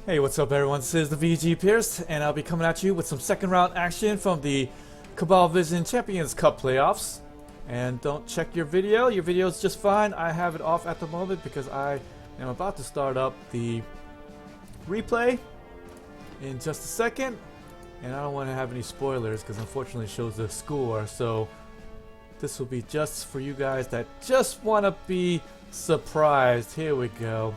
Hey, what's up everyone? This is the VG Pierce, and I'll be coming at you with some second round action from the Cabal Vision Champions Cup playoffs. And don't check your video is just fine. I have it off at the moment because I am about to start up the replay in just a second. And I don't want to have any spoilers because unfortunately it shows the score. So this will be just for you guys that just want to be surprised. Here we go.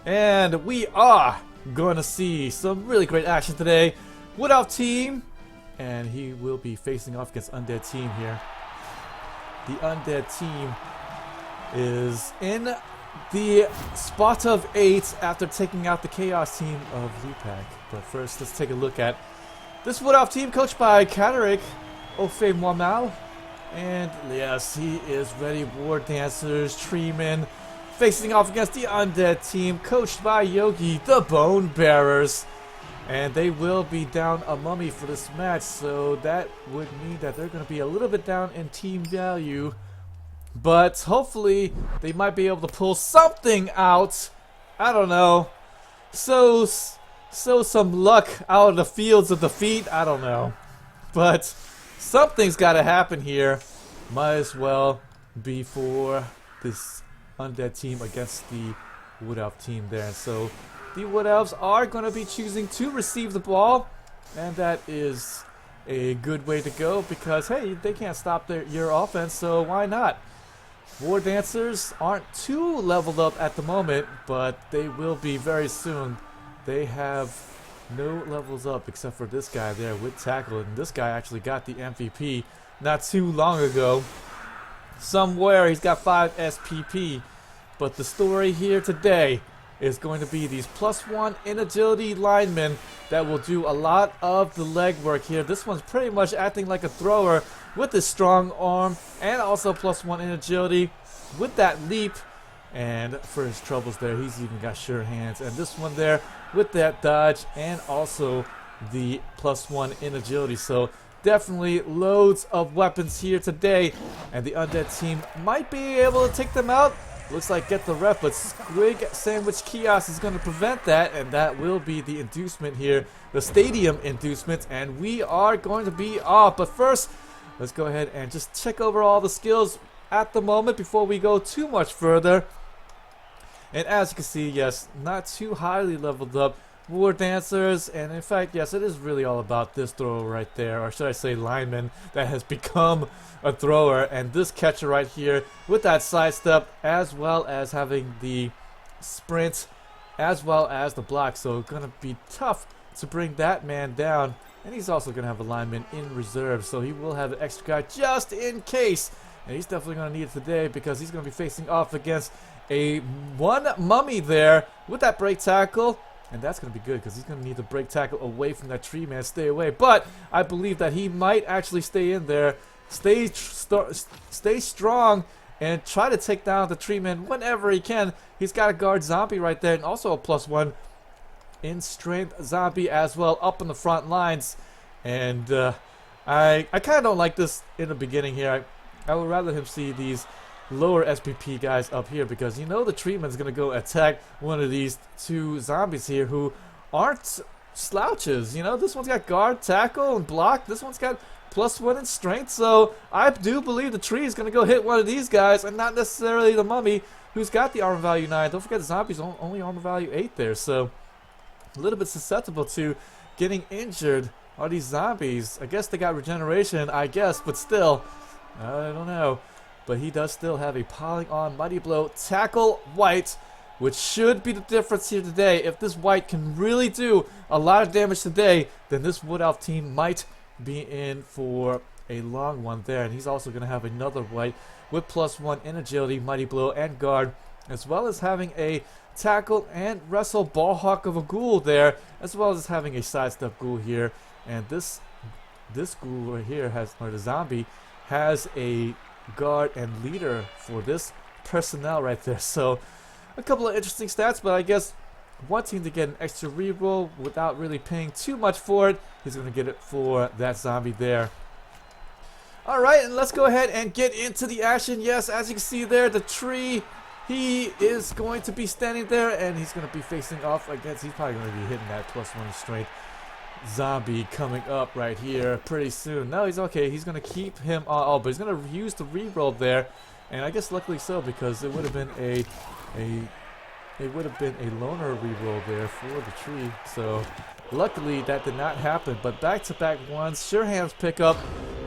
And we are going to see some really great action today with our team. And he will be facing off against Undead team here. The Undead team is in the spot of 8 after taking out the Chaos team of Touchback. But first, let's take a look at this Wood Elf team coached by Katerik Ofemwamau. And yes, he is ready. War Dancers, Treemen, facing off against the Undead team, coached by Yogi, the Bone Bearers. And they will be down a mummy for this match, so that would mean that they're going to be a little bit down in team value. But hopefully, they might be able to pull something out. I don't know. So some luck out of the fields of defeat. I don't know. But something's got to happen here. Might as well be for this Undead team against the Wood Elf team there. So the Wood Elves are going to be choosing to receive the ball, and that is a good way to go because, hey, they can't stop your offense, so why not? War Dancers aren't too leveled up at the moment, but they will be very soon. They have no levels up except for this guy there with Tackle, and this guy actually got the MVP not too long ago. Somewhere he's got 5 SPP, but the story here today is going to be these +1 in agility linemen that will do a lot of the legwork here. This one's pretty much acting like a thrower with his strong arm and also +1 in agility with that leap. And for his troubles there, he's even got sure hands. And this one there with that dodge and also the +1 in agility. So definitely loads of weapons here today, and the Undead team might be able to take them out. Looks like get the ref, but Squig Sandwich Kiosk is going to prevent that, and that will be the inducement here, the stadium inducement, and we are going to be off. But first, let's go ahead and just check over all the skills at the moment before we go too much further. And as you can see, yes, not too highly leveled up War Dancers, and in fact, yes, it is really all about this thrower right there, or should I say lineman, that has become a thrower, and this catcher right here with that sidestep, as well as having the sprint, as well as the block, so gonna be tough to bring that man down. And he's also gonna have a lineman in reserve, so he will have an extra guy just in case, and he's definitely gonna need it today because he's gonna be facing off against a one mummy there with that break tackle. And that's going to be good because he's going to need to break tackle away from that tree man, stay away. But I believe that he might actually stay in there, stay strong, and try to take down the tree man whenever he can. He's got a guard zombie right there, and also a +1 in strength zombie as well up on the front lines. And I kind of don't like this in the beginning here. I would rather him see these lower SPP guys up here because you know the treatment's gonna go attack one of these two zombies here who aren't slouches. You know, this one's got guard, tackle, and block. This one's got +1 in strength, so I do believe the tree is gonna go hit one of these guys and not necessarily the mummy who's got the armor value 9. Don't forget the zombies only armor value 8 there, so a little bit susceptible to getting injured are these zombies. I guess they got regeneration, I guess, but still, I don't know. But he does still have a piling on Mighty Blow Tackle White, which should be the difference here today. If this White can really do a lot of damage today, then this Wood Elf team might be in for a long one there. And he's also going to have another White with +1 in agility, Mighty Blow, and guard, as well as having a tackle and wrestle ball hawk of a ghoul there, as well as having a sidestep ghoul here. And this ghoul right here has, or the zombie, has a guard and leader for this personnel right there. So a couple of interesting stats, but I guess wanting to get an extra reroll without really paying too much for it, he's going to get it for that zombie there. Alright, and let's go ahead and get into the action. Yes, as you can see there, the tree he is going to be standing there, and he's going to be facing off against, he's probably going to be hitting that +1 strength zombie coming up right here pretty soon. No, he's okay. He's going to keep him on, oh, but he's going to use the reroll there, and I guess luckily so, because it would have been a loner reroll there for the tree. So luckily that did not happen, but back-to-back ones. Sure hands pickup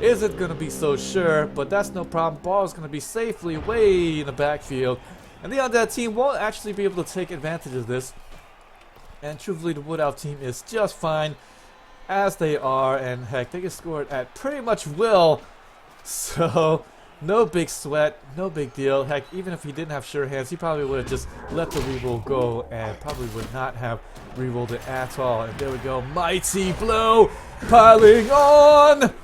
isn't going to be so sure, but that's no problem. Ball is going to be safely way in the backfield, and the Undead team won't actually be able to take advantage of this. And truthfully, the Wood Elf team is just fine as they are, and heck, they can score it at pretty much will. So no big sweat, no big deal. Heck, even if he didn't have sure hands, he probably would have just let the reroll go and probably would not have rerolled it at all. And there we go, mighty blow piling on,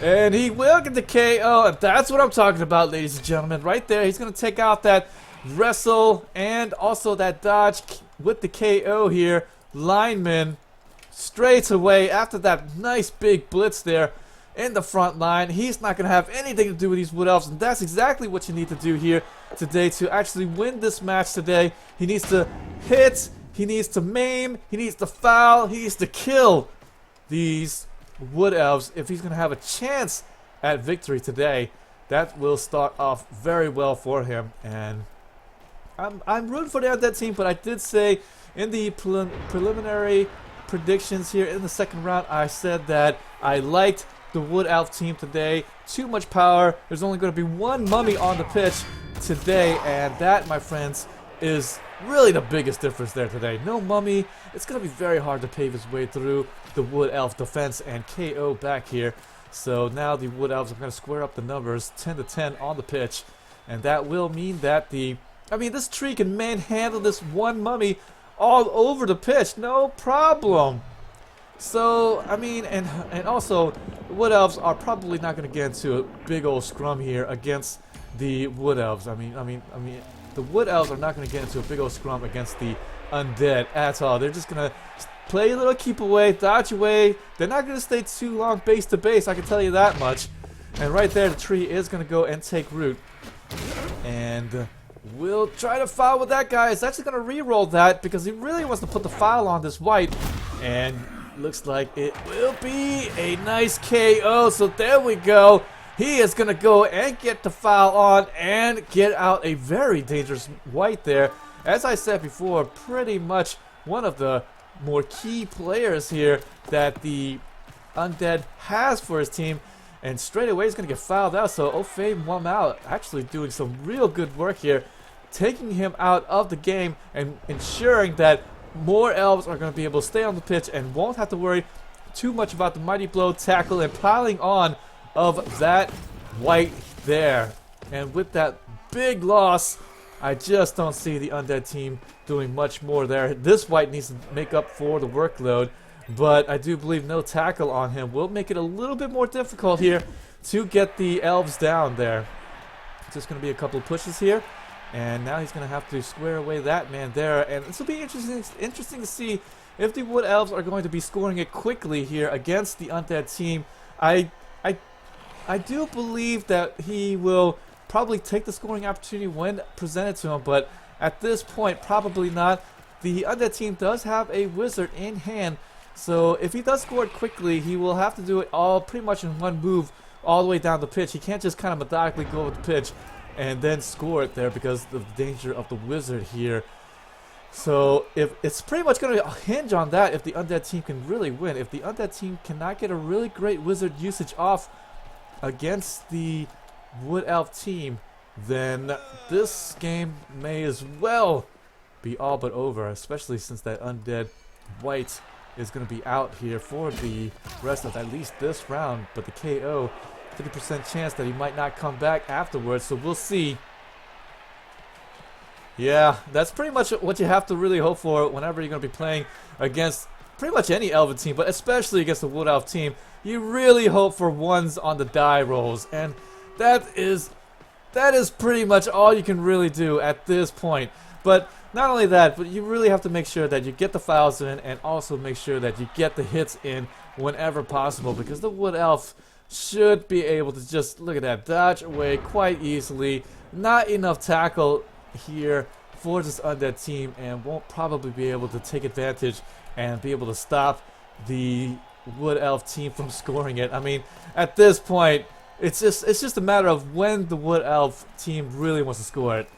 and he will get the KO. And that's what I'm talking about, ladies and gentlemen, right there. He's gonna take out that wrestle and also that dodge with the KO here. Lineman straight away after that nice big blitz there in the front line. He's not going to have anything to do with these Wood Elves, and that's exactly what you need to do here today to actually win this match today. He needs to hit, he needs to maim, he needs to foul, he needs to kill these Wood Elves if he's going to have a chance at victory today. That will start off very well for him, and I'm rooting for the Undead team, but I did say in the preliminary predictions here in the second round, I said that I liked the Wood Elf team today. Too much power. There's only going to be one mummy on the pitch today, and that, my friends, is really the biggest difference there today. No mummy. It's going to be very hard to pave his way through the Wood Elf defense and KO back here. So now the Wood Elves are going to square up the numbers 10-10 on the pitch, and that will mean that this tree can manhandle this one mummy all over the pitch, no problem. So, and also, the Wood Elves are probably not going to get into a big old scrum here against the Wood Elves. The Wood Elves are not going to get into a big old scrum against the Undead at all. They're just going to play a little keep away, dodge away. They're not going to stay too long base to base, I can tell you that much. And right there, the tree is going to go and take root. And we'll try to foul with that guy. He's actually going to re-roll that because he really wants to put the foul on this white. And looks like it will be a nice KO. So there we go. He is going to go and get the foul on and get out a very dangerous white there. As I said before, pretty much one of the more key players here that the Undead has for his team. And straight away he's going to get fouled out. So O'Fame won out, actually doing some real good work here, taking him out of the game and ensuring that more Elves are going to be able to stay on the pitch and won't have to worry too much about the mighty blow, tackle, and piling on of that white there. And with that big loss, I just don't see the Undead team doing much more there. This white needs to make up for the workload, but I do believe no tackle on him will make it a little bit more difficult here to get the Elves down there. Just going to be a couple of pushes here, and now he's going to have to square away that man there. And this will be interesting to see if the Wood Elves are going to be scoring it quickly here against the Undead team. I do believe that he will probably take the scoring opportunity when presented to him, but at this point, probably not. The Undead team does have a wizard in hand, so if he does score it quickly, he will have to do it all pretty much in one move all the way down the pitch. He can't just kind of methodically go over the pitch and then score it there because of the danger of the wizard here. So if it's pretty much going to hinge on that if the Undead team can really win. If the Undead team cannot get a really great wizard usage off against the Wood Elf team, then this game may as well be all but over, especially since that Undead white is going to be out here for the rest of at least this round. But the KO, 50% chance that he might not come back afterwards, so we'll see. Yeah, that's pretty much what you have to really hope for whenever you're going to be playing against pretty much any Elven team, but especially against the Wood Elf team. You really hope for ones on the die rolls, and that is pretty much all you can really do at this point. But not only that, but you really have to make sure that you get the fouls in and also make sure that you get the hits in whenever possible, because the Wood Elf should be able to just, look at that, dodge away quite easily. Not enough tackle here for this Undead team and won't probably be able to take advantage and be able to stop the Wood Elf team from scoring it. I mean, at this point, it's just a matter of when the Wood Elf team really wants to score it.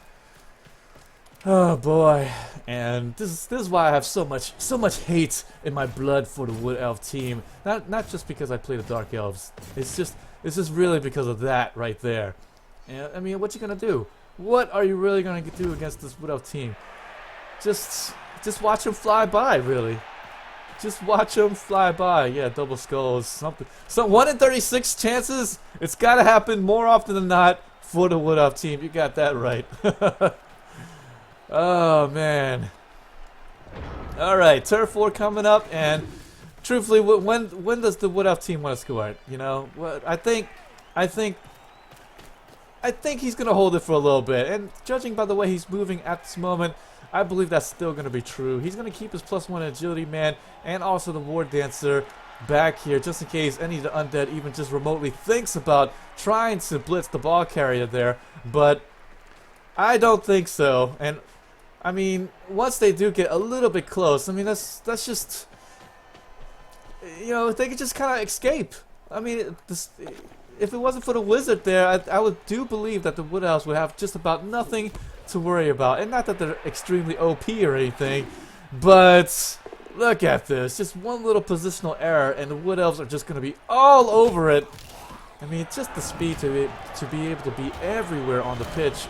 Oh boy, and this is why I have so much hate in my blood for the Wood Elf team. Not just because I play the Dark Elves. It's just really because of that right there. And I mean, what you gonna do? What are you really gonna do against this Wood Elf team? Just watch them fly by, really. Just watch them fly by. Yeah, double skulls. Something. So 1 in 36 chances. It's got to happen more often than not for the Wood Elf team. You got that right. Oh man. All right, turn 4 coming up, and truthfully, when does the Wood Elf team want to score it? You know, I think he's gonna hold it for a little bit, and judging by the way he's moving at this moment, I believe that's still going to be true. He's going to keep his +1 agility man and also the War Dancer back here just in case any of the Undead even just remotely thinks about trying to blitz the ball carrier there. But I don't think so. And I mean, once they do get a little bit close, I mean, that's just, you know, they could just kind of escape. I mean, if it wasn't for the wizard there, I do believe that the Wood Elves would have just about nothing to worry about. And not that they're extremely OP or anything, but look at this. Just one little positional error and the Wood Elves are just going to be all over it. I mean, it's just the speed to be able to be everywhere on the pitch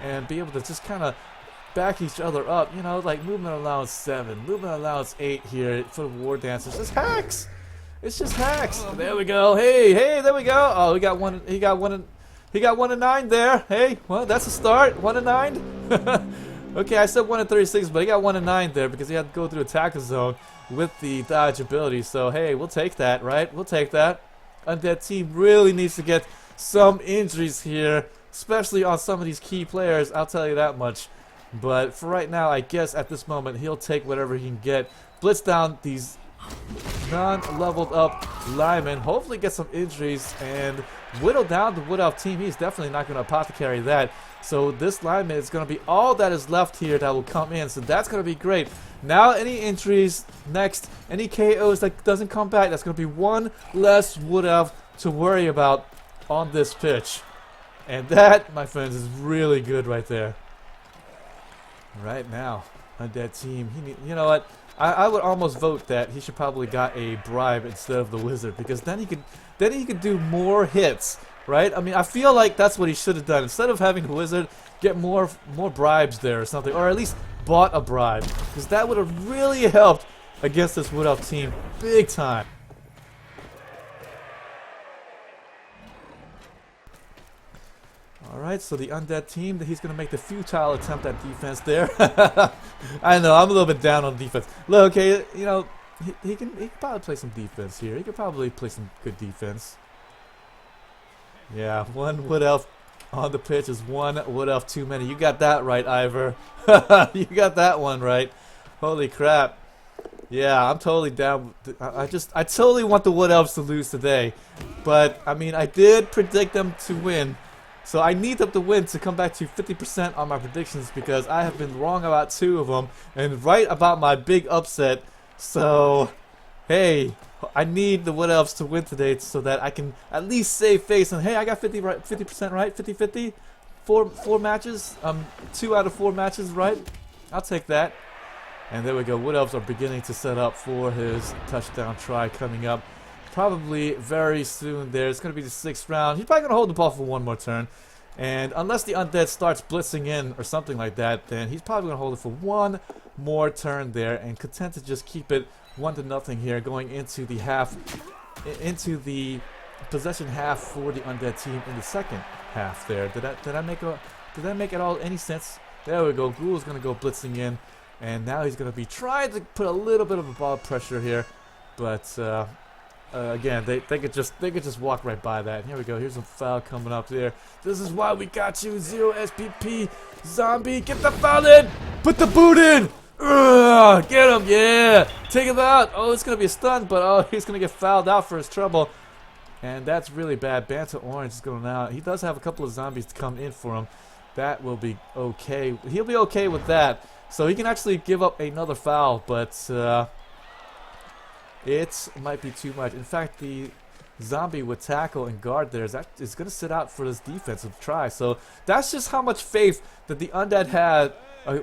and be able to just kind of back each other up. You know, like movement allowance 7, movement allowance 8 here for the War Dancers. It's hacks. It's just hacks. There we go. Hey, there we go. Oh, he got 1 and 9 there. Hey, well, that's a start. 1 and 9. Okay, I said 1 and 36, but he got 1 and 9 there because he had to go through attacker zone with the dodge ability. So hey, we'll take that, right? We'll take that. Undead team really needs to get some injuries here, especially on some of these key players. I'll tell you that much. But for right now, I guess at this moment he'll take whatever he can get. Blitz down these non-leveled up linemen, hopefully get some injuries and whittle down the Wood Elf team. He's definitely not going to apothecary that. So this lineman is going to be all that is left here that will come in. So that's going to be great. Now any injuries next, any KOs that doesn't come back, that's going to be one less Wood Elf to worry about on this pitch. And that, my friends, is really good right there. Right now, Undead team, you know what? I would almost vote that he should probably got a bribe instead of the wizard, because then he could do more hits, right? I mean, I feel like that's what he should have done. Instead of having the wizard, get more bribes there or something, or at least bought a bribe, because that would have really helped against this Wood Elf team big time. Alright, so the Undead team, he's going to make the futile attempt at defense there. I know, I'm a little bit down on defense. Look, okay, you know, he can probably play some defense here. He could probably play some good defense. Yeah, 1 Wood Elf on the pitch is 1 Wood Elf too many. You got that right, Ivor. You got that one right. Holy crap. Yeah, I'm totally down. I totally want the Wood Elves to lose today. But, I mean, I did predict them to win. So I need them to win to come back to 50% on my predictions, because I have been wrong about 2 of them and right about my big upset. So, hey, I need the Wood Elves to win today so that I can at least save face. And hey, I got 50% right, 50-50, 4 matches, 2 out of 4 matches right. I'll take that. And there we go. Wood Elves are beginning to set up for his touchdown try coming up. Probably very soon there. It's going to be the 6th round. He's probably going to hold the ball for 1 more turn. And unless the Undead starts blitzing in or something like that, then he's probably going to hold it for 1 more turn there and content to just keep it 1-0 here going into the possession half for the Undead team in the second half there. Did that make at all any sense? There we go. Ghoul's going to go blitzing in, and now he's going to be trying to put a little bit of a ball pressure here, but again, they could just walk right by that. Here we go. Here's a foul coming up there. This is why we got you, 0 SPP zombie. Get the foul in. Put the boot in. Ugh, get him. Yeah. Take him out. Oh, it's gonna be a stun, but oh, he's gonna get fouled out for his trouble, and that's really bad. Banta Orange is going out. He does have a couple of zombies to come in for him, That will be okay. He'll be okay with that. So he can actually give up another foul, but it might be too much. In fact, the zombie with tackle and guard there is going to sit out for this defensive try. So that's just how much faith that the Undead had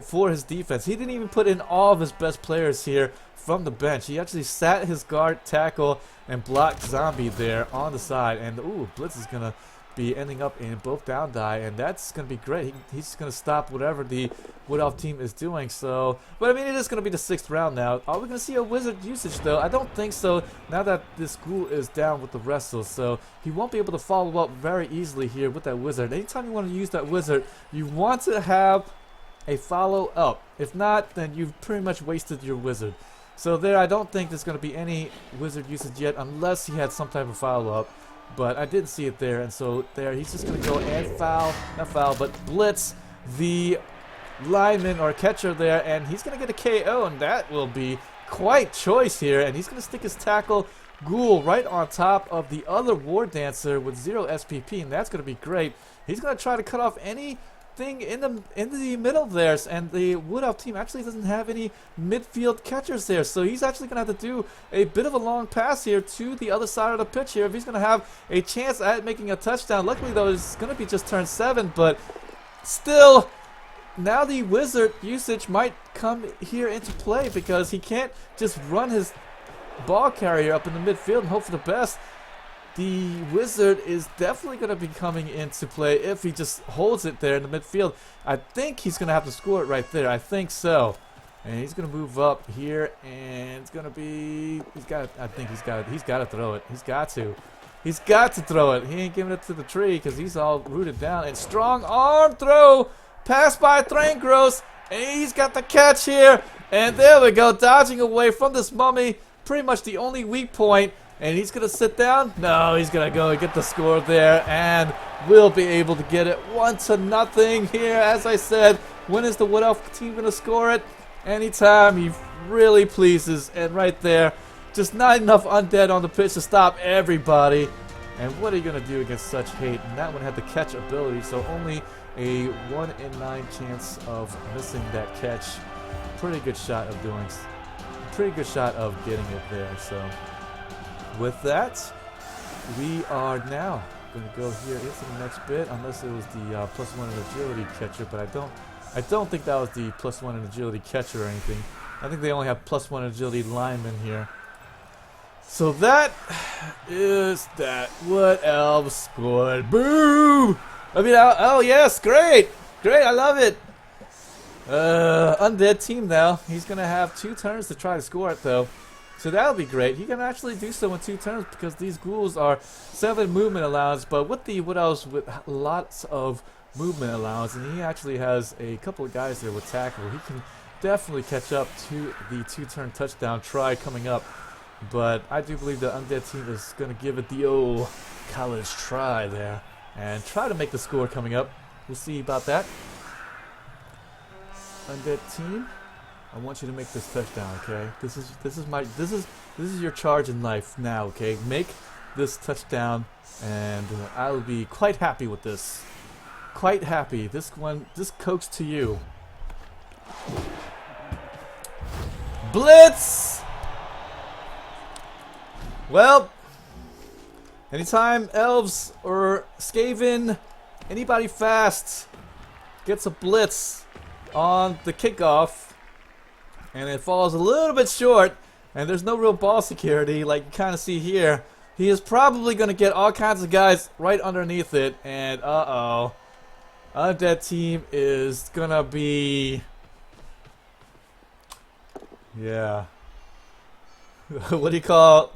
for his defense. He didn't even put in all of his best players here from the bench. He actually sat his guard, tackle, and blocked zombie there on the side. And ooh, Blitz is going to be ending up in both down die, and that's going to be great. He's going to stop whatever the Wood Elf team is doing. So, but I mean, it is going to be the 6th round now. Are we going to see a wizard usage though? I don't think so, now that this ghoul is down with the wrestle. So he won't be able to follow up very easily here with that wizard. Anytime you want to use that wizard, you want to have a follow up. If not, then you've pretty much wasted your wizard. So there, I don't think there's going to be any wizard usage yet unless he had some type of follow up. But I didn't see it there, and so there he's just going to go and foul, not foul, but blitz the lineman or catcher there, and he's going to get a KO, and that will be quite choice here. And he's going to stick his tackle ghoul right on top of the other war dancer with 0 SPP, and that's going to be great. He's going to try to cut off anything in the middle there, and the Wood Elf team actually doesn't have any midfield catchers there, so he's actually going to have to do a bit of a long pass here to the other side of the pitch here if he's going to have a chance at making a touchdown. Luckily though, it's going to be just turn 7, but still, now the wizard usage might come here into play because he can't just run his ball carrier up in the midfield and hope for the best. The wizard is definitely going to be coming into play if he just holds it there in the midfield. I think he's going to have to score it right there. I think so. And he's going to move up here, and it's going to be, I think he's got to throw it. He's got to throw it. He ain't giving it to the tree because he's all rooted down. And strong arm throw, pass by Thrankgross, and he's got the catch here. And there we go, dodging away from this mummy. Pretty much the only weak point. And he's going to sit down? No, he's going to go and get the score there. And we'll be able to get it 1-0 here. As I said, when is the Wood Elf team going to score it? Anytime he really pleases. And right there, just not enough undead on the pitch to stop everybody. And what are you going to do against such hate? And that one had the catch ability, so only a 1 in 9 chance of missing that catch. Pretty good shot of getting it there. So with that, we are now going to go here into the next bit, unless it was the +1 in agility catcher, but I don't think that was the +1 in agility catcher or anything. I think they only have +1 agility lineman here. So that is that. What Elves scored? Boo! I mean, oh yes, great, I love it. Undead team now. He's gonna have 2 turns to try to score it though. So that'll be great. He can actually do so in 2 turns because these ghouls are 7 movement allowance, but with the Wood Elves with lots of movement allowance, and he actually has a couple of guys there with tackle, he can definitely catch up to the 2-turn touchdown try coming up. But I do believe the Undead team is going to give it the old college try there and try to make the score coming up. We'll see about that. Undead team, I want you to make this touchdown, okay? This is your charge in life now, okay? Make this touchdown, and I will be quite happy with this. Quite happy. This coats to you. Blitz. Well, anytime Elves or Skaven, anybody fast gets a blitz on the kickoff, and it falls a little bit short, and there's no real ball security like you kind of see here, he is probably going to get all kinds of guys right underneath it, and uh-oh. Undead team is going to be... yeah. What do you call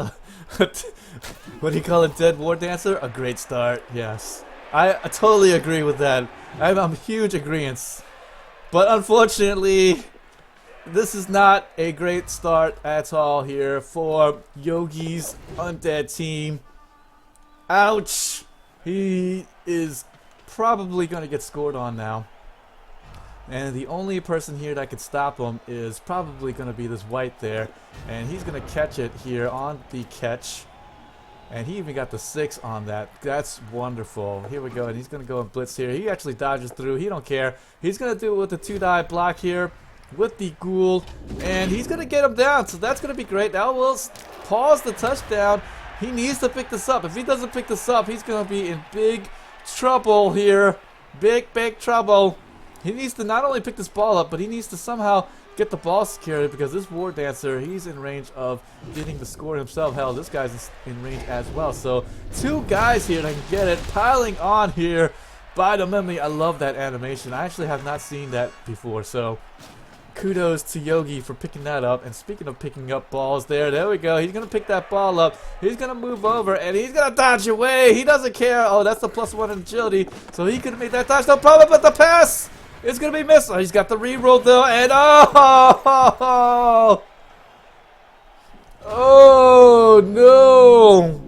a dead war dancer? A great start, yes. I totally agree with that. I'm a huge agreeance. But unfortunately, this is not a great start at all here for Yogi's Undead team. Ouch! He is probably going to get scored on now. And the only person here that could stop him is probably going to be this white there. And he's going to catch it here on the catch. And he even got the 6 on that. That's wonderful. Here we go. And he's going to go and blitz here. He actually dodges through. He don't care. He's going to do it with the 2-die block here with the ghoul. And he's going to get him down. So that's going to be great. Now we'll pause the touchdown. He needs to pick this up. If he doesn't pick this up, he's going to be in big trouble here. Big, big trouble. He needs to not only pick this ball up, but he needs to somehow get the ball secured, because this War Dancer, he's in range of getting the score himself. Hell, this guy's in range as well. So 2 guys here that can get it, piling on here by the memory. I love that animation. I actually have not seen that before, so kudos to Yogi for picking that up. And speaking of picking up balls, there we go. He's going to pick that ball up. He's going to move over, and he's going to dodge away. He doesn't care. Oh, that's the +1 in agility, so he could have made that touch. No problem, but the pass, it's going to be missed. Oh, he's got the reroll though, and oh no!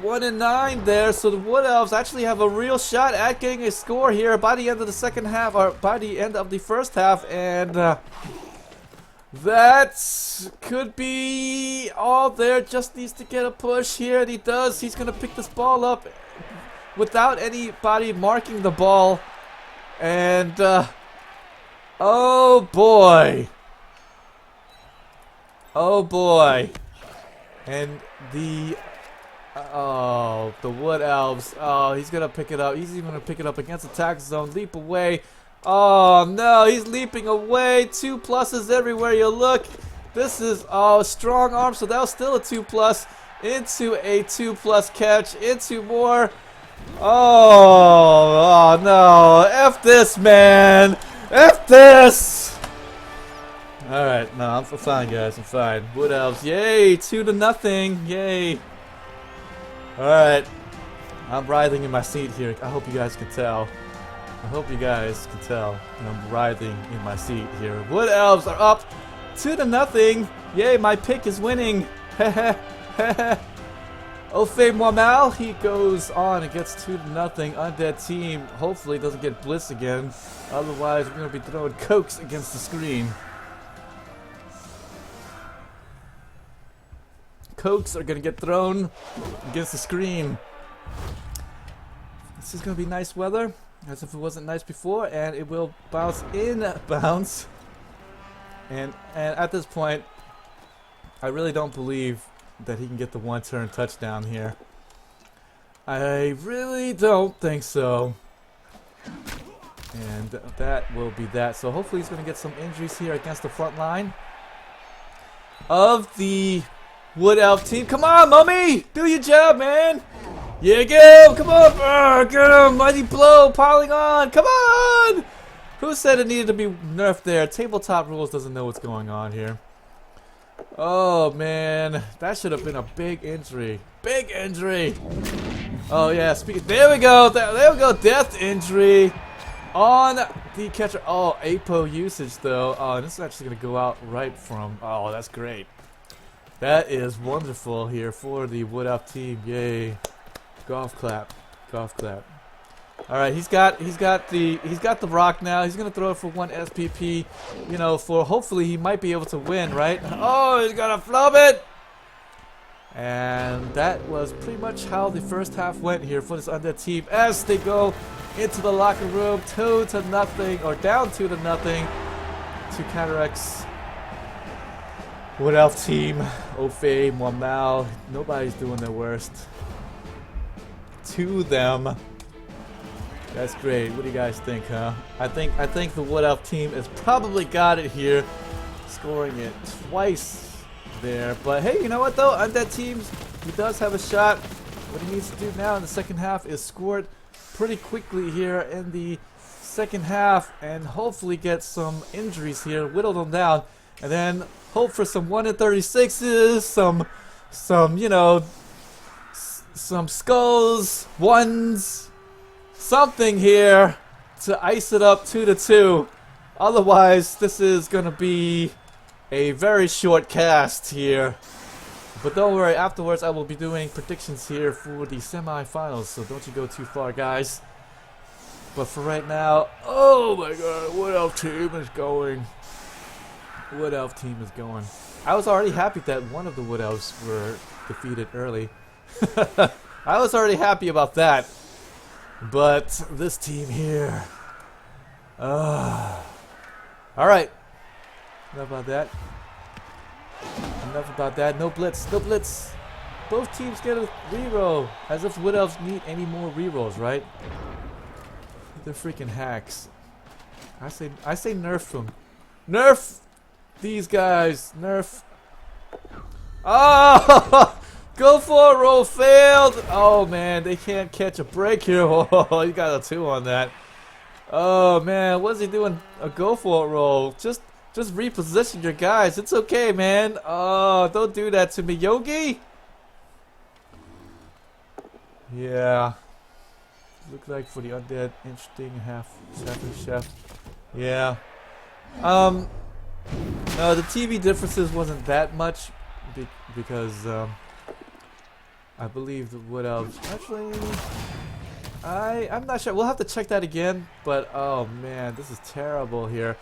1 and 9 there, so the Wood Elves actually have a real shot at getting a score here by the end of the second half, or by the end of the first half, and that could be all there. Just needs to get a push here, and he does. He's going to pick this ball up without anybody marking the ball. And, oh boy. Oh boy. And the Wood Elves. Oh, he's going to pick it up. He's even going to pick it up against the tackle zone. Leap away. Oh, no. He's leaping away. 2 pluses everywhere you look. This is, strong arm. So that was still a 2+ into a 2+ catch. Into more. Oh no, F this, man. F this. Alright, no, I'm fine, guys. I'm fine. Wood Elves, yay, 2-0. Yay. Alright. I'm writhing in my seat here. I hope you guys can tell. I hope you guys can tell. I'm writhing in my seat here. Wood Elves are up 2-0. Yay, my pick is winning. Heh heh. Ofe Moimal, he goes on and gets 2-0. Undead team hopefully doesn't get blitzed again. Otherwise, we're going to be throwing cokes against the screen. Cokes are going to get thrown against the screen. This is going to be nice weather, as if it wasn't nice before, and it will bounce in bounds. And at this point, I really don't believe that he can get the 1-turn touchdown here. I really don't think so. And that will be that. So hopefully he's going to get some injuries here against the front line of the Wood Elf team. Come on, Mummy! Do your job, man! Yeah, get him! Come on! Get him! Mighty blow piling on! Come on! Who said it needed to be nerfed there? Tabletop Rules doesn't know what's going on here. Oh man, that should have been a big injury. Big injury. Oh yeah, there we go. There we go. Death injury on the catcher. Oh, APO usage though. Oh, this is actually gonna go out right from. Oh, that's great. That is wonderful here for the Wood Elf team. Yay! Golf clap. Golf clap. All right, he's got the rock now. He's gonna throw it for 1 SPP, you know, for hopefully he might be able to win, right? Oh, he's gonna flub it, and that was pretty much how the first half went here for this Undead team as they go into the locker room, 2-0 or down 2-0 to Cataract's Wood Elf team. Ofe, Moimal, nobody's doing their worst to them. That's great. What do you guys think, huh? I think the Wood Elf team has probably got it here, scoring it twice there. But hey, you know what though? Undead teams, he does have a shot. What he needs to do now in the second half is score it pretty quickly here in the second half, and hopefully get some injuries here, whittle them down, and then hope for some 1-36s, some you know, some skulls, ones. Something here to ice it up 2-2. Otherwise, this is going to be a very short cast here. But don't worry, afterwards I will be doing predictions here for the semifinals, so don't you go too far, guys. But for right now, oh my god, Wood Elf team is going. Wood Elf team is going. I was already happy that one of the Wood Elves were defeated early. I was already happy about that. But this team here. Alright. Enough about that. Enough about that. No blitz. No blitz. Both teams get a reroll. As if Wood Elves need any more rerolls, right? They're freaking hacks. I say nerf them. Nerf these guys. Nerf. Oh! Go for a roll. Failed. Oh, man. They can't catch a break here. Oh, you got a 2 on that. Oh, man. What's he doing? A go for a roll. Just reposition your guys. It's okay, man. Oh, don't do that to me, Yogi. Yeah. Look like for the Undead, interesting half chef. Yeah. No, the TV differences wasn't that much because I believe the Wood Elves. Actually, I'm not sure. We'll have to check that again. But oh man, this is terrible here.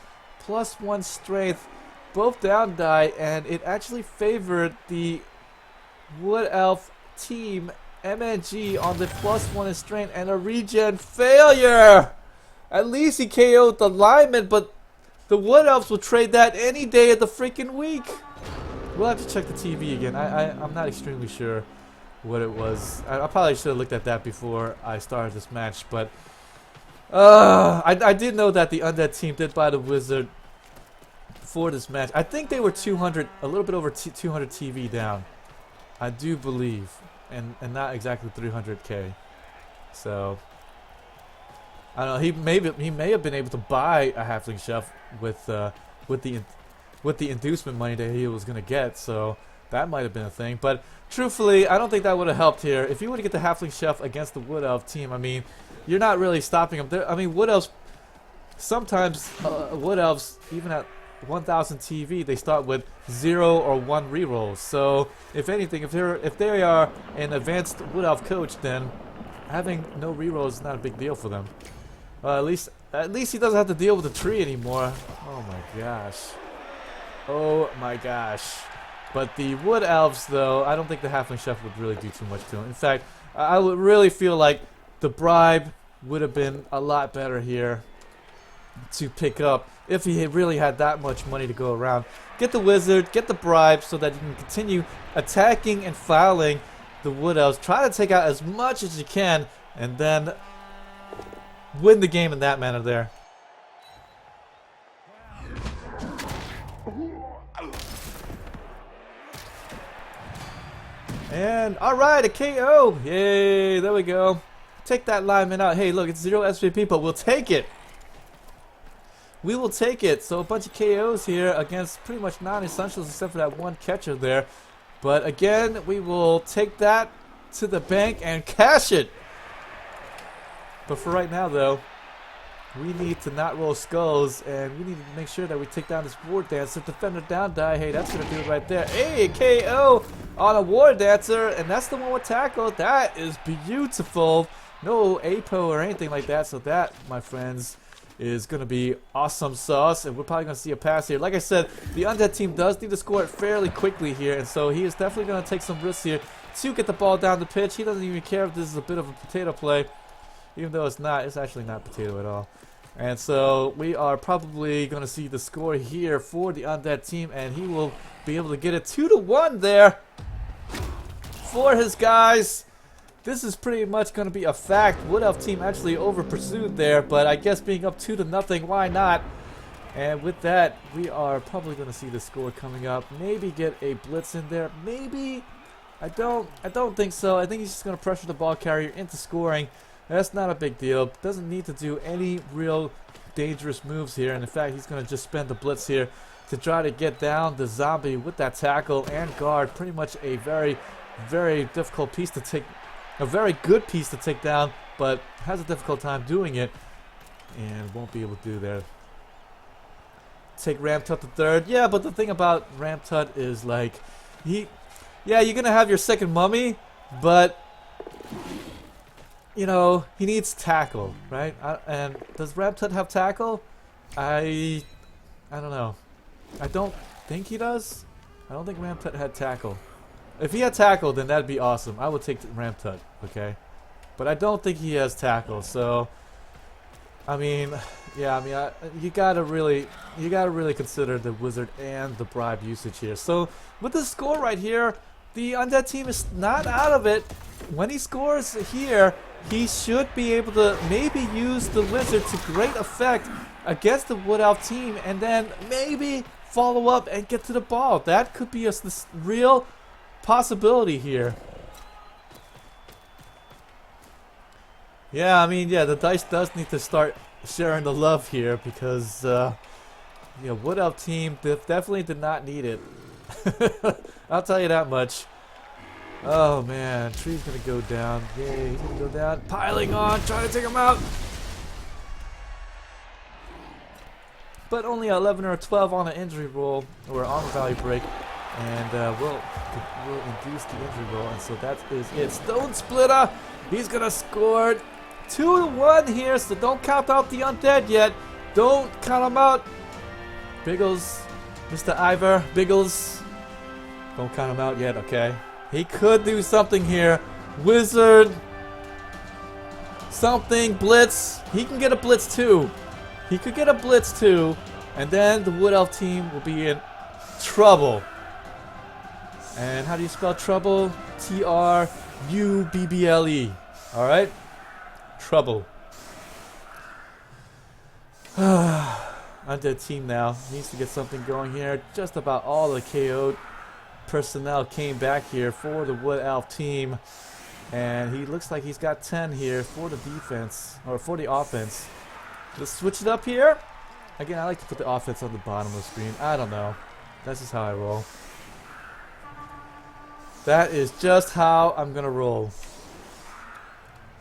+1 strength, both down die, and it actually favored the Wood Elf team. MNG on the +1 in strength and a regen failure. At least he KO'd the lineman, but the Wood Elves will trade that any day of the freaking week. We'll have to check the TV again. I'm not extremely sure what it was. I probably should have looked at that before I started this match, but I did know that the Undead team did buy the Wizard for this match. I think they were 200, a little bit over 200 TV down. I do believe. And not exactly 300k. So I don't know. He may have been able to buy a halfling chef with the inducement money that he was gonna get. So that might have been a thing. But truthfully, I don't think that would have helped here. If you were to get the halfling chef against the Wood Elf team, I mean, you're not really stopping them. I mean, Wood Elves sometimes Wood Elves even at 1000 TV, they start with 0 or 1 rerolls. So if anything, if they are an advanced Wood Elf coach, then having no rerolls is not a big deal for them. At least he doesn't have to deal with the tree anymore. Oh my gosh. Oh my gosh. But the Wood Elves, though, I don't think the halfling chef would really do too much to him. In fact, I would really feel like the bribe would have been a lot better here to pick up if he really had that much money to go around. Get the Wizard, get the bribe so that you can continue attacking and fouling the Wood Elves. Try to take out as much as you can and then win the game in that manner there. And alright, a KO! Yay, there we go. Take that lineman out. Hey, look, it's 0 SVP, but we'll take it. We will take it. So a bunch of KOs here against pretty much non-essentials except for that one catcher there. But again, we will take that to the bank and cash it. But for right now, though, we need to not roll skulls, and we need to make sure that we take down this War Dancer. Defender down die. Hey, that's going to do it right there. Hey, KO on a War Dancer, and that's the one with tackle. That is beautiful. No APO or anything like that. So that, my friends, is going to be awesome sauce, and we're probably going to see a pass here. Like I said, the Undead team does need to score it fairly quickly here, and so he is definitely going to take some risks here to get the ball down the pitch. He doesn't even care if this is a bit of a potato play, even though it's not. It's actually not potato at all. And so we are probably going to see the score here for the Undead team, and he will be able to get it 2-1 there for his guys. This is pretty much going to be a fact. Wood Elf team actually over pursued there, but I guess being up 2-0, why not? And with that, we are probably going to see the score coming up. Maybe get a blitz in there. Maybe. I don't think so. I think he's just going to pressure the ball carrier into scoring. That's not a big deal. Doesn't need to do any real dangerous moves here. And in fact, he's going to just spend the blitz here to try to get down the zombie with that tackle and guard. Pretty much a very, very difficult piece to take. A very good piece to take down, but has a difficult time doing it, and won't be able to do there. Take Ramtut the third. Yeah, but the thing about Ramtut is like, yeah, you're gonna have your second mummy, but you know he needs tackle, right? And does Ramtut have tackle? I don't know. I don't think he does. I don't think Ramtut had tackle. If he had tackle, then that'd be awesome. I would take Ram Tut, okay? But I don't think he has tackle, so I mean, yeah, I mean, you gotta really consider the wizard and the bribe usage here. So with the score right here, the Undead team is not out of it. When he scores here, he should be able to maybe use the wizard to great effect against the Wood Elf team, and then maybe follow up and get to the ball. That could be a real possibility here. Yeah, I mean, yeah, the dice does need to start sharing the love here because, you know, Wood Elf team definitely did not need it. I'll tell you that much. Oh man, tree's gonna go down. Yay, he's gonna go down. Piling on, trying to take him out. But only 11 or 12 on an injury roll or armor value break, and we'll induce the injury roll, and so that is it. Stone Splitter, he's gonna score 2-1 here, so don't count out the Undead yet. Don't count him out. Biggles, Mr. Ivor, Biggles, don't count him out yet, okay? He could do something here. Wizard, something, blitz. He can get a blitz too. He could get a blitz too, and then the Wood Elf team will be in trouble. And how do you spell trouble? T-R-U-B-B-L-E. Alright? Trouble. Undead team now needs to get something going here. Just about all the KO'd personnel came back here for the Wood Elf team. And he looks like he's got 10 here for the defense, or for the offense. Let's switch it up here. Again, I like to put the offense on the bottom of the screen. I don't know. That's just how I roll. That is just how I'm going to roll.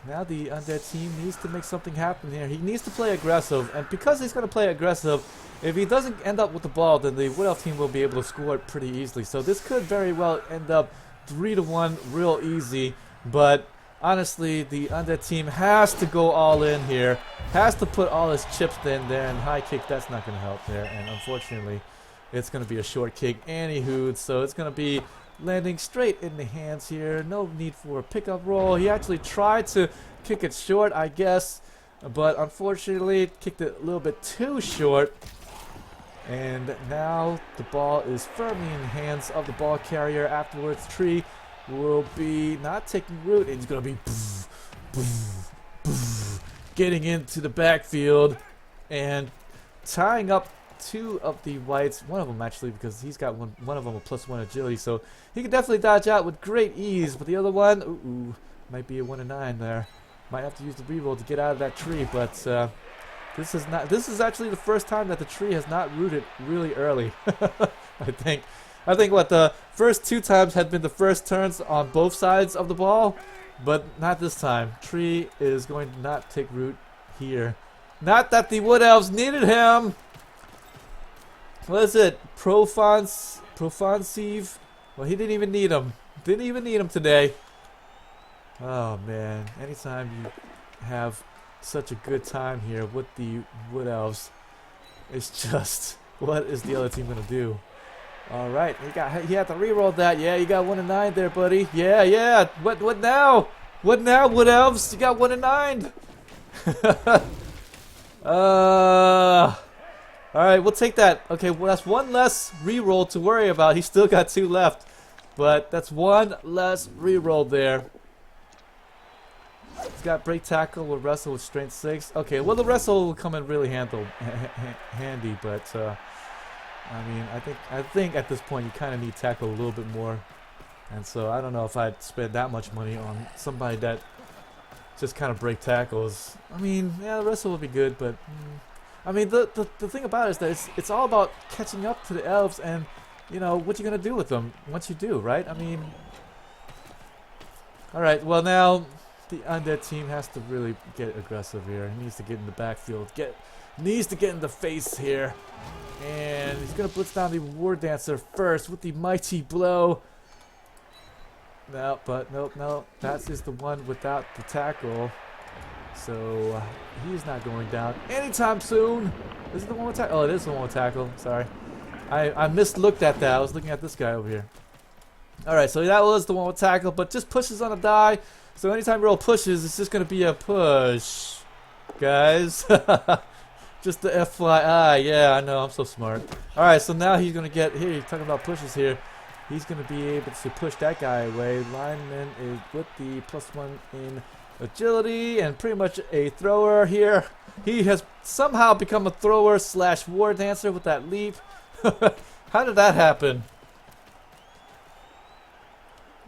Now the Undead team needs to make something happen here. He needs to play aggressive, and because he's going to play aggressive, if he doesn't end up with the ball, then the Wood Elf team will be able to score it pretty easily. So this could very well end up 3-1 real easy, but honestly, the Undead team has to go all in here, has to put all his chips in there, and high kick, that's not going to help there, and unfortunately, it's going to be a short kick anywho, so it's going to be landing straight in the hands here. No need for a pickup roll. He actually tried to kick it short, I guess, but unfortunately it kicked it a little bit too short. And now the ball is firmly in the hands of the ball carrier. Afterwards, Tree will be not taking root, and he's going to be getting into the backfield and tying up two of the whites, one of them actually, because he's got one of them a +1 agility, so he can definitely dodge out with great ease. But the other one, ooh, might be a 1-9 there. Might have to use the reroll to get out of that tree. But this is actually the first time that the tree has not rooted really early. I think what the first 2 times had been the first turns on both sides of the ball, but not this time. Tree is going to not take root here. Not that the Wood Elves needed him. What is it? Profansive? Well, he didn't even need him. Didn't even need him today. Oh, man. Anytime you have such a good time here with the Wood Elves, it's just, what is the other team going to do? Alright, he had to reroll that. Yeah, you got 1-9 there, buddy. Yeah. What now? What now, Wood Elves? You got 1-9. Alright, we'll take that. Okay, well, that's one less reroll to worry about. He's still got 2 left. But that's one less reroll there. He's got break tackle, will wrestle with strength 6. Okay, well, the wrestle will come in really handy, but I mean, I think at this point you kind of need tackle a little bit more. And so I don't know if I'd spend that much money on somebody that just kind of break tackles. I mean, yeah, the wrestle will be good, but I mean, the thing about it is that it's all about catching up to the Elves, and you know what you're gonna do with them once you do, right? I mean, all right. Well, now the Undead team has to really get aggressive here. He needs to get in the backfield, needs to get in the face here, and he's gonna blitz down the War Dancer first with the mighty blow. No, but no, that is the one without the tackle. So he's not going down anytime soon. Is it the one with tackle? Oh, it is the one with tackle. Sorry, I mislooked at that. I was looking at this guy over here. Alright, so that was the one with tackle, but just pushes on a die. So anytime you roll pushes, it's just going to be a push, guys. Just the FYI. Yeah, I know, I'm so smart. Alright, so now he's going to get, here, he's talking about pushes here. He's going to be able to push that guy away. Lineman is with the +1 in agility and pretty much a thrower here. He has somehow become a thrower / war dancer with that leap. How did that happen?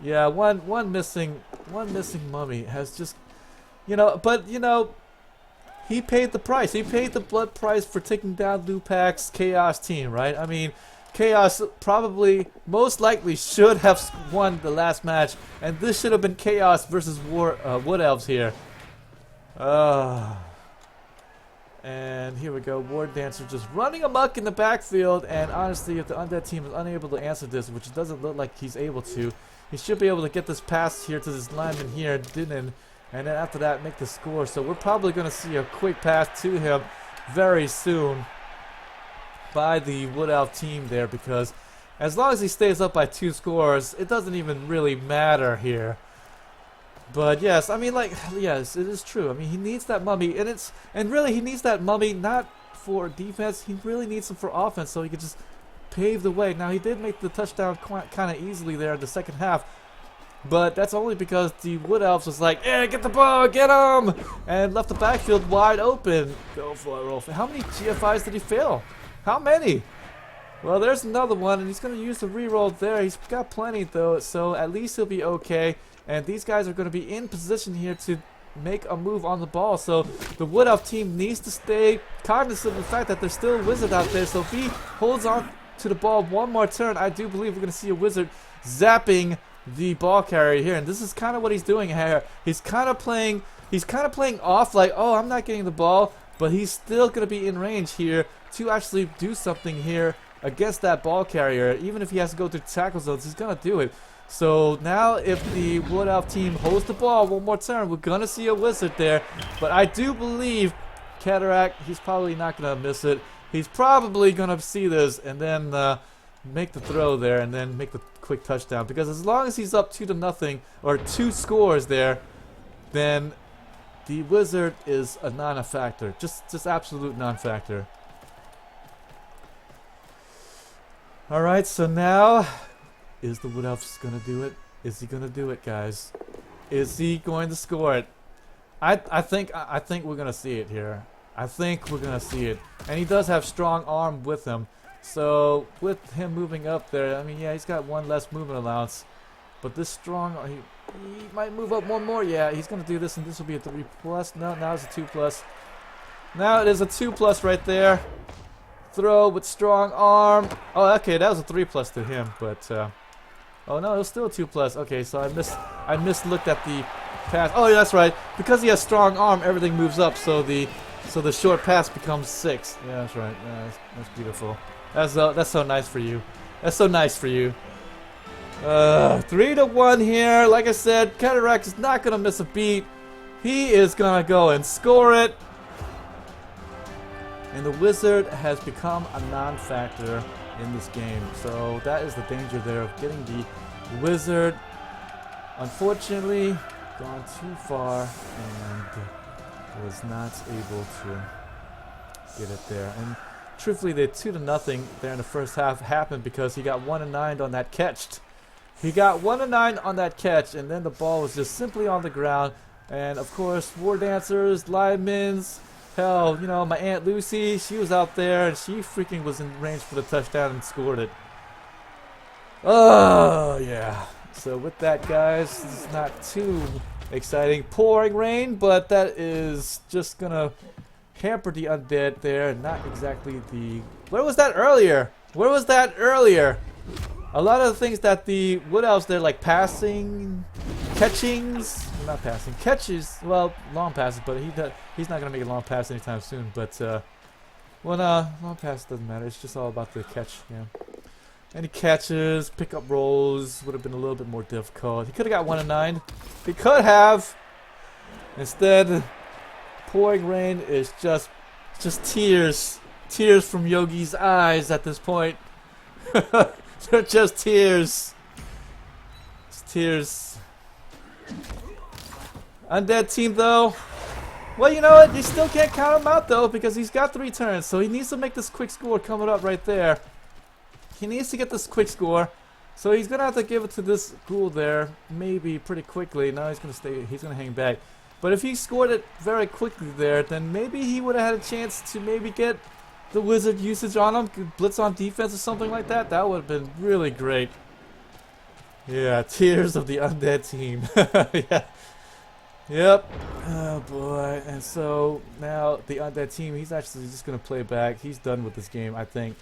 Yeah, one missing mummy has just, but he paid the price. He paid the blood price for taking down Lupak's Chaos team, right? I mean, Chaos probably, most likely, should have won the last match, and this should have been Chaos versus Wood Elves here. And here we go, War Dancer just running amok in the backfield, and honestly, if the Undead team is unable to answer this, which it doesn't look like he's able to, he should be able to get this pass here to this lineman here, didn't, and then after that make the score. So we're probably going to see a quick pass to him very soon by the Wood Elf team there, because as long as he stays up by 2 scores, it doesn't even really matter here. But yes, I mean, like, yes, it is true. I mean, he needs that mummy, and really he needs that mummy not for defense. He really needs him for offense, so he could just pave the way. Now he did make the touchdown kind of easily there in the second half, but that's only because the Wood Elves was like, "Yeah, get the ball, get him," and left the backfield wide open. Go for it, Rolf. How many GFIs did he fail? How many? Well, there's another one, and he's going to use the reroll there. He's got plenty though, so at least he'll be okay. And these guys are going to be in position here to make a move on the ball. So the Wood Elf team needs to stay cognizant of the fact that there's still a wizard out there. So if he holds on to the ball one more turn, I do believe we're going to see a wizard zapping the ball carrier here. And this is kind of what he's doing here. He's kind of playing off like, oh, I'm not getting the ball, but he's still going to be in range here to actually do something here against that ball carrier. Even if he has to go through tackle zones, he's going to do it. So now if the Wood Elf team holds the ball one more turn, we're going to see a wizard there. But I do believe Cataract, he's probably not going to miss it. He's probably going to see this and then make the throw there and then make the quick touchdown. Because as long as he's up 2-0 or 2 scores there, then the wizard is a non-factor. Just absolute non-factor. Alright, so now, is the Wood Elf going to do it? Is he going to do it, guys? Is he going to score it? I think we're going to see it here. I think we're going to see it. And he does have strong arm with him. So with him moving up there, I mean, yeah, he's got 1 less movement allowance. But this strong, he might move up 1 more. Yeah, he's going to do this, and this will be a 3+. No, now it's a 2+. Now it is a 2+ right there. Throw with strong arm. Oh, okay, that was a 3+ to him, but oh no, it was still a 2+. Okay, so I mislooked at the pass. Oh, yeah, that's right. Because he has strong arm, everything moves up, so the short pass becomes 6. Yeah, that's right. Yeah, that's beautiful. That's so nice for you. That's so nice for you. 3-1 here. Like I said, Cataract is not gonna miss a beat. He is gonna go and score it. And the wizard has become a non-factor in this game. So that is the danger there of getting the wizard. Unfortunately, gone too far and was not able to get it there. And truthfully, the 2-0 there in the first half happened because he got 1-9 on that catch. He got 1-9 on that catch, and then the ball was just simply on the ground. And of course, War Dancers, linemen, hell, my Aunt Lucy, she was out there and she freaking was in range for the touchdown and scored it. Oh, yeah. So with that, guys, this is not too exciting. Pouring rain, but that is just gonna hamper the Undead there. Not exactly the... Where was that earlier? Where was that earlier? A lot of the things that the Wood Elves, they're like passing, catchings, not passing, catches, well, long passes, but he's not going to make a long pass anytime soon, but, long pass doesn't matter, it's just all about the catch, yeah. Any catches, pickup rolls would have been a little bit more difficult. He could have got 1-9. He could have. Instead, pouring rain is just tears. Tears from Yogi's eyes at this point. They're just tears. Tears. Undead team though. Well, you know what? You still can't count him out though because he's got 3 turns. So he needs to make this quick score coming up right there. He needs to get this quick score. So he's going to have to give it to this ghoul there. Maybe pretty quickly. Now he's going to stay. He's going to hang back. But if he scored it very quickly there, then maybe he would have had a chance to maybe get the wizard usage on him. Blitz on defense or something like that. That would have been really great. Yeah, tears of the undead team. Yeah. Yep. Oh boy. And so now the undead team, he's actually just going to play back. He's done with this game, I think.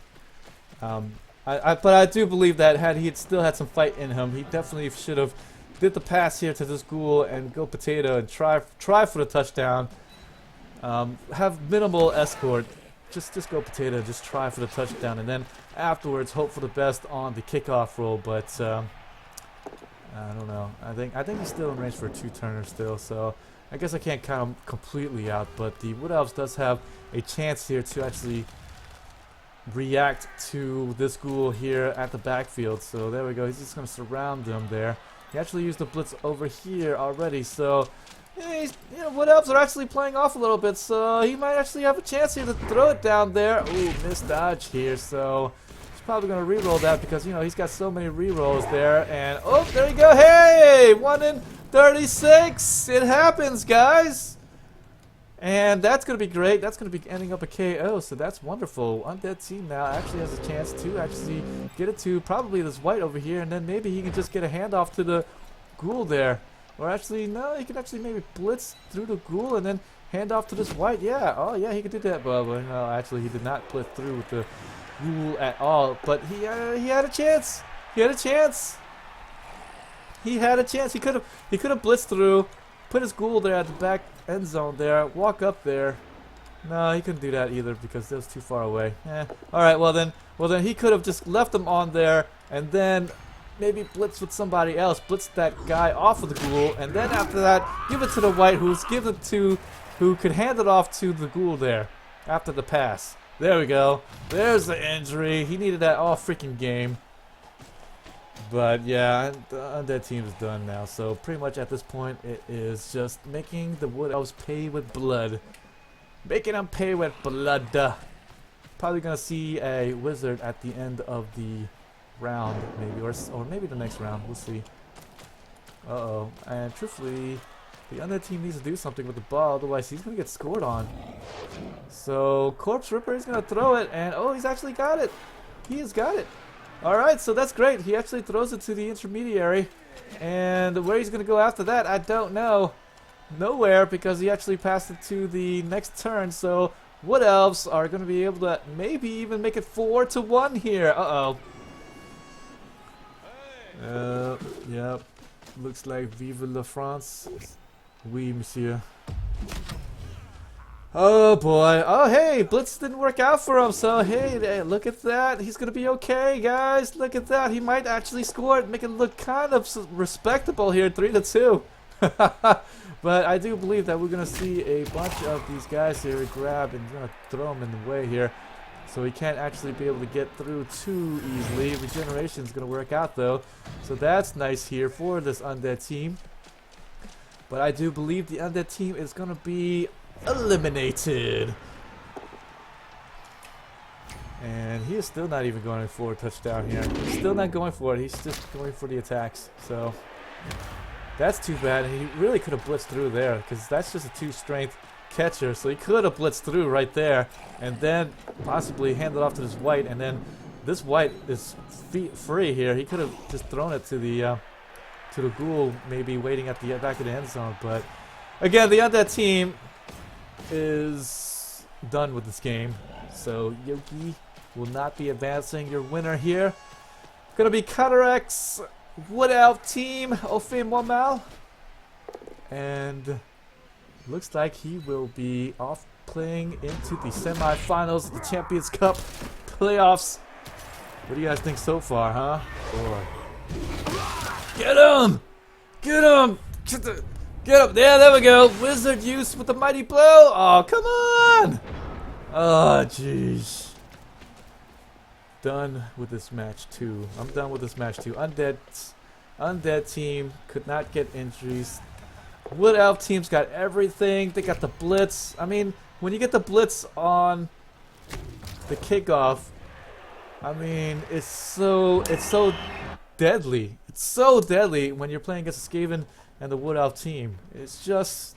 But I do believe that had he still had some fight in him, he definitely should have did the pass here to this ghoul and go potato and try for the touchdown. Have minimal escort. Just go potato. Just try for the touchdown, and then afterwards hope for the best on the kickoff roll. But I don't know. I think he's still in range for a 2-turner still. So I guess I can't count him completely out. But the Wood Elves does have a chance here to actually react to this ghoul here at the backfield. So there we go. He's just going to surround them there. He actually used the blitz over here already. So yeah, Wood Elves are actually playing off a little bit. So he might actually have a chance here to throw it down there. Ooh, missed dodge here. So he's probably going to re-roll that because, you know, he's got so many re-rolls there. And oh, there you go. Hey, 1 in 36. It happens, guys. And that's going to be great. That's going to be ending up a KO, so that's wonderful. Undead team now actually has a chance to actually get it to probably this white over here, and then maybe he can just get a handoff to the ghoul there. Or actually, no, he can actually maybe blitz through the ghoul and then hand off to this white. Yeah, oh yeah, he could do that, but no, actually he did not blitz through with the ghoul at all. But he had a chance. He had a chance. He had a chance. He could have blitzed through, put his ghoul there at the back end zone there, walk up there. No, he couldn't do that either because it was too far away. Alright, well then he could have just left him on there and then maybe blitz with somebody else, blitz that guy off of the ghoul, and then after that give it to the white who could hand it off to the ghoul there after the pass. There we go. There's the injury. He needed that all freaking game. But yeah, the Undead team is done now. So pretty much at this point, it is just making the Wood Elves pay with blood. Making them pay with blood. Probably gonna see a wizard at the end of the round, maybe, or maybe the next round. We'll see. Uh-oh. And truthfully, the Undead team needs to do something with the ball, otherwise he's gonna get scored on. So Corpse Ripper is gonna throw it, and oh, he's actually got it. He has got it. Alright, so that's great. He actually throws it to the intermediary. And where he's going to go after that, I don't know. Nowhere, because he actually passed it to the next turn. So Wood Elves are going to be able to maybe even make it 4-1 here. Uh-oh. Yep. Looks like Vive la France. Oui, monsieur. Oh boy. Oh hey, blitz didn't work out for him, so hey, look at that. He's gonna be okay, guys. Look at that. He might actually score it, make it look kind of respectable here, 3-2. But I do believe that we're gonna see a bunch of these guys here grab and gonna throw him in the way here. So he can't actually be able to get through too easily. Regeneration's gonna work out though. So that's nice here for this Undead team. But I do believe the Undead team is gonna be eliminated. And he is still not even going for a touchdown here. He's still not going for it. He's just going for the attacks. So that's too bad. He really could have blitzed through there because that's just a 2-strength catcher. So he could have blitzed through right there and then possibly hand it off to this white. And then this white is free here. He could have just thrown it to the ghoul, maybe waiting at the back of the end zone. But again, the Undead team is done with this game. So Yogi will not be advancing. Your winner here gonna be Cataract's Wood Elf team, au fait moi mal. And looks like he will be off playing into the semifinals of the Champions Cup playoffs. What do you guys think so far, huh? Boy. Get him! Get him! Get up there, there we go. Wizard use with the mighty blow. Oh, come on. Oh, jeez. Done with this match too. I'm done with this match too. Undead Undead team could not get injuries. Wood Elf team's got everything. They got the blitz. I mean, when you get the blitz on the kickoff, I mean, it's so deadly. It's so deadly when you're playing against the Skaven and the Wood Elf team. It's just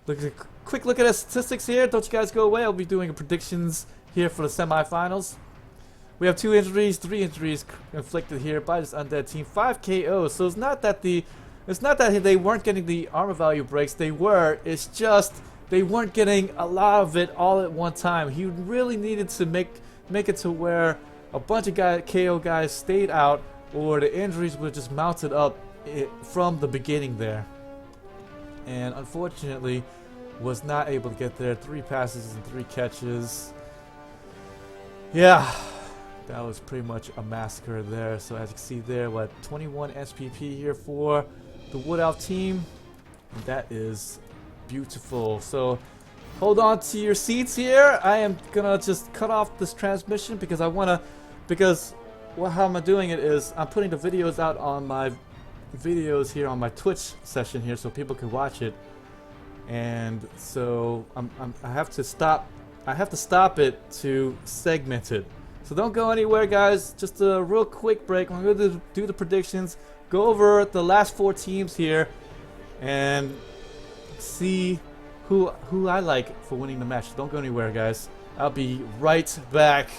look, a quick look at the statistics here. Don't you guys go away. I'll be doing predictions here for the semifinals. We have 2 injuries, 3 injuries inflicted here by this Undead team. 5 KOs. So it's not that they weren't getting the armor value breaks. They were. It's just they weren't getting a lot of it all at one time. He really needed to make it to where a bunch of KO guys stayed out, or the injuries were just mounted up from the beginning there. And unfortunately, was not able to get there. 3 passes and 3 catches. Yeah. That was pretty much a massacre there. So as you can see there, 21 SPP here for the Wood Elf team. And that is beautiful. So hold on to your seats here. I am gonna just cut off this transmission because how I'm doing it is I'm putting the videos out on my videos here on my Twitch session here so people can watch it. And so I have to stop it to segment it. So don't go anywhere, guys. Just a real quick break. I'm going to do the predictions, go over the last 4 teams here, and see who I like for winning the match. Don't go anywhere, guys. I'll be right back.